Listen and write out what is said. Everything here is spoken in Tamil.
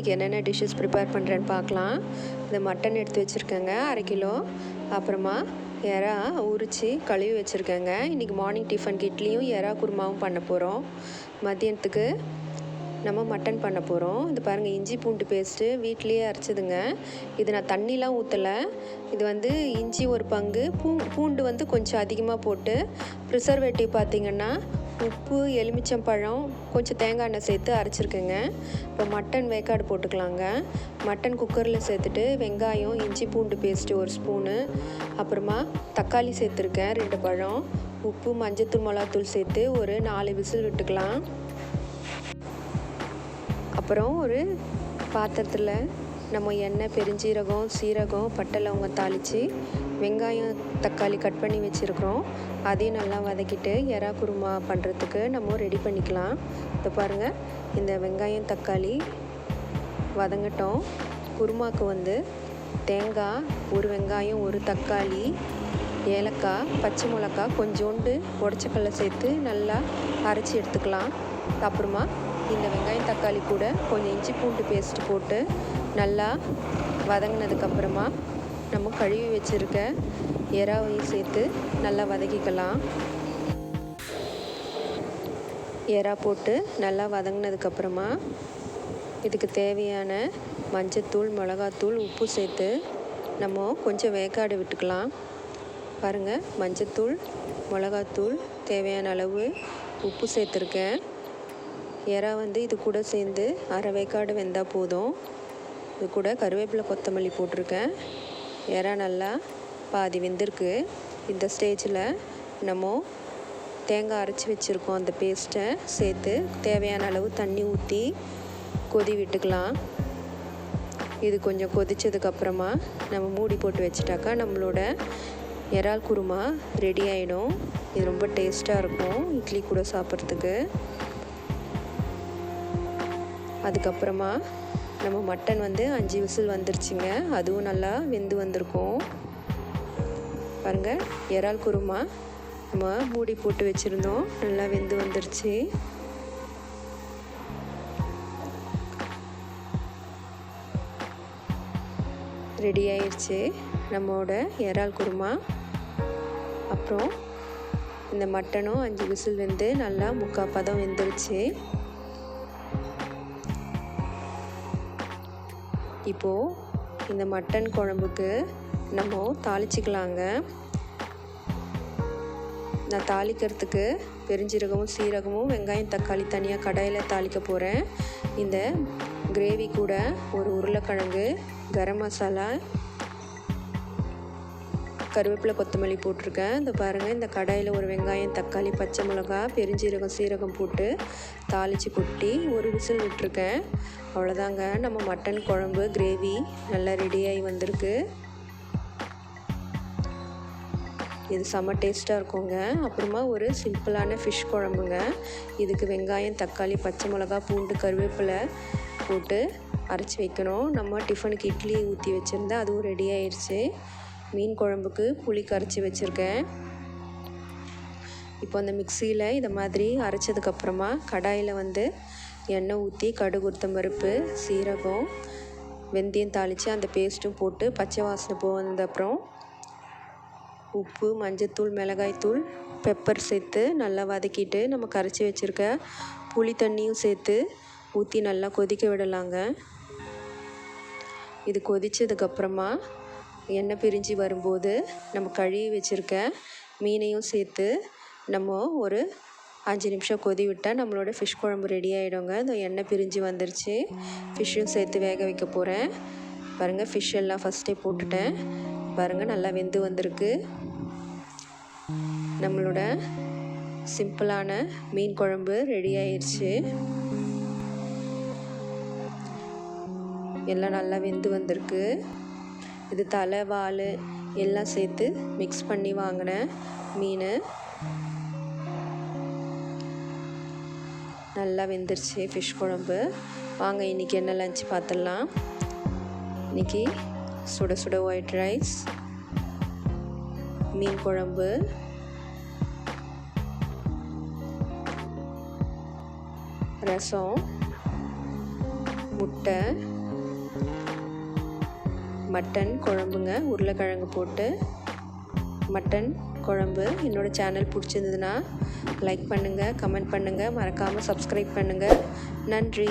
இன்றைக்கி என்னென்ன டிஷ்ஷஸ் ப்ரிப்பேர் பண்ணுறேன்னு பார்க்கலாம். இந்த மட்டன் எடுத்து வச்சுருக்கேங்க 1/2 கிலோ. அப்புறமா எறா உரித்து கழுவி வச்சுருக்கேங்க. இன்றைக்கி மார்னிங் டிஃபனுக்கு இட்லியும் எறா குருமாவும் பண்ண போகிறோம். மதியானத்துக்கு நம்ம மட்டன் பண்ண போகிறோம். இது பாருங்கள், இஞ்சி பூண்டு பேஸ்ட்டு வீட்லேயே அரைச்சதுங்க. இது நான் தண்ணிலாம் ஊற்றலை. இது வந்து இஞ்சி ஒரு பங்கு, பூண்டு கொஞ்சம் அதிகமாக போட்டு, ப்ரிசர்வேட்டிவ் பார்த்திங்கன்னா உப்பு, எலுமிச்சம்பழம், கொஞ்சம் தேங்காய் எண்ணெய் சேர்த்து அரைச்சிருக்கேங்க. இப்போ மட்டன் வேக்காடு போட்டுக்கலாங்க. மட்டன் குக்கரில் சேர்த்துட்டு வெங்காயம், இஞ்சி பூண்டு பேஸ்ட்டு 1 ஸ்பூனு, அப்புறமா தக்காளி சேர்த்துருக்கேன் 2 பழம், உப்பு, மஞ்சத்தூள், மிளகாத்தூள் சேர்த்து ஒரு 4 விசில் விட்டுக்கலாம். அப்புறம் ஒரு பாத்திரத்தில் நம்ம எண்ணெய், பெருஞ்சீரகம், சீரகம், பட்டை, லவங்கம் தாளித்து வெங்காயம், தக்காளி கட் பண்ணி வச்சுருக்கிறோம். அதையும் நல்லா வதக்கிட்டு எறா குருமா பண்ணுறதுக்கு நம்ம ரெடி பண்ணிக்கலாம். இப்போ பாருங்கள், இந்த வெங்காயம் தக்காளி வதங்கட்டும். குருமாவுக்கு தேங்காய், 1 வெங்காயம், 1 தக்காளி, ஏலக்காய், பச்சை மிளகா, கொஞ்சோண்டு உடச்சக்கல்லை சேர்த்து நல்லா அரைச்சி எடுத்துக்கலாம். அப்புறமா இந்த வெங்காயம் தக்காளி கூட கொஞ்சம் இஞ்சி பூண்டு பேஸ்ட்டு போட்டு நல்லா வதங்கினதுக்கப்புறமா நம்ம கழுவி வச்சுருக்க எறாவையும் சேர்த்து நல்லா வதக்கிக்கலாம். எறா போட்டு நல்லா வதங்கினதுக்கப்புறமா இதுக்கு தேவையான மஞ்சத்தூள், மிளகாத்தூள், உப்பு சேர்த்து நம்ம கொஞ்சம் வேக்காடு விட்டுக்கலாம். பாருங்கள், மஞ்சத்தூள், மிளகாத்தூள், தேவையான அளவு உப்பு சேர்த்துருக்கேன். எறா இது கூட சேர்ந்து அரை வேக்காடு வெந்தால் போதும். இது கூட கருவேப்பிலை, கொத்தமல்லி போட்டிருக்கேன். எறா நல்லா பாதி வெந்திருக்கு. இந்த ஸ்டேஜில் நம்ம தேங்காய் அரைச்சி வச்சுருக்கோம், அந்த பேஸ்ட்டை சேர்த்து தேவையான அளவு தண்ணி ஊற்றி கொதி விட்டுக்கலாம். இது கொஞ்சம் கொதித்ததுக்கப்புறமா நம்ம மூடி போட்டு வச்சுட்டாக்கா நம்மளோட இறால் குருமா ரெடி ஆகிடும். இது ரொம்ப டேஸ்ட்டாக இருக்கும் இட்லி கூட சாப்பிட்றதுக்கு. அதுக்கப்புறமா நம்ம மட்டன் 5 விசில் வந்துருச்சுங்க. அதுவும் நல்லா வெந்து வந்திருக்கும். பாருங்கள், இறால் குருமா நம்ம மூடி போட்டு வச்சுருந்தோம், நல்லா வெந்து வந்துருச்சு. ரெடி ஆயிடுச்சு நம்மளோட இறால் குருமா. அப்புறம் இந்த மட்டனும் 5 விசில் வெந்து நல்லா 3/4 பதம் வெந்துருச்சு. இப்போது இந்த மட்டன் குழம்புக்கு நம்ம தாளிச்சிக்கலாங்க. நான் தாளிக்கிறதுக்கு பெருஞ்சீரகமும், சீரகமும், வெங்காயம், தக்காளி தனியாக கடாயில் தாளிக்க போகிறேன். இந்த கிரேவி கூட ஒரு உருளைக்கிழங்கு, கரம் மசாலா, கருவேப்பிலை, கொத்தமல்லி போட்டிருக்கேன். இந்த பாருங்கள், இந்த கடாயில் ஒரு வெங்காயம், தக்காளி, பச்சை மிளகா, பெருஞ்சீரகம், சீரகம் போட்டு தாளித்து கொட்டி 1 விசில் விட்டுருக்கேன். அவ்வளோதாங்க, நம்ம மட்டன் குழம்பு கிரேவி நல்லா ரெடியாகி வந்திருக்கு. இது செம்ம டேஸ்ட்டாக இருக்குங்க. அப்புறமா ஒரு சிம்பிளான ஃபிஷ் குழம்புங்க. இதுக்கு வெங்காயம், தக்காளி, பச்சை மிளகா, பூண்டு, கருவேப்பிலை போட்டு அரைச்சி வைக்கணும். நம்ம டிஃபனுக்கு இட்லி ஊற்றி வச்சுருந்தேன், அதுவும் ரெடி ஆயிடுச்சு. மீன் குழம்புக்கு புளி கரைச்சி வச்சுருக்கேன். இப்போ அந்த மிக்சியில் இதை மாதிரி அரைச்சதுக்கப்புறமா கடாயில் எண்ணெய் ஊற்றி கடுகு, உளுத்தம்பருப்பு, சீரகம், வெந்தயம் தாளித்து அந்த பேஸ்ட்டும் போட்டு பச்சை வாசனை போனது அப்புறம் உப்பு, மஞ்சத்தூள், மிளகாய்த்தூள், பெப்பர் சேர்த்து நல்லா வதக்கிட்டு நம்ம கரைச்சி வச்சுருக்க புளி தண்ணியும் சேர்த்து ஊற்றி நல்லா கொதிக்க விடலாங்க. இது கொதித்ததுக்கப்புறமா எண்ணெய் பிரிஞ்சு வரும்போது நம்ம கழுவி வச்சுருக்க மீனையும் சேர்த்து நம்ம ஒரு 5 நிமிஷம் கொதி விட்டால் நம்மளோட ஃபிஷ் குழம்பு ரெடி ஆகிடுங்க. இந்த எண்ணெய் பிரிஞ்சு வந்துருச்சு. ஃபிஷ்ஷும் சேர்த்து வேக வைக்க போகிறேன். பாருங்கள், ஃபிஷ் எல்லாம் ஃபஸ்ட்டே போட்டுட்டேன். பாருங்கள், நல்லா வெந்து வந்திருக்கு. நம்மளோட சிம்பிளான மீன் குழம்பு ரெடி ஆயிடுச்சு. எல்லாம் நல்லா வெந்து வந்திருக்கு. இது தலை, வால் எல்லாம் சேர்த்து மிக்ஸ் பண்ணி வாங்கின மீன். நல்லா வெந்துருச்சு ஃபிஷ் குழம்பு. வாங்க இன்றைக்கி என்ன லஞ்ச் பார்த்துடலாம். இன்றைக்கி சுட சுட ஒயிட் ரைஸ், மீன் குழம்பு, ரசம், முட்டை, மட்டன் குழம்புங்க. உருளைக்கிழங்கு போட்டு மட்டன் குழம்பு. என்னோடய சேனல் பிடிச்சிருந்ததுன்னா லைக் பண்ணுங்கள், கமெண்ட் பண்ணுங்கள், மறக்காமல் சப்ஸ்கிரைப் பண்ணுங்கள். நன்றி.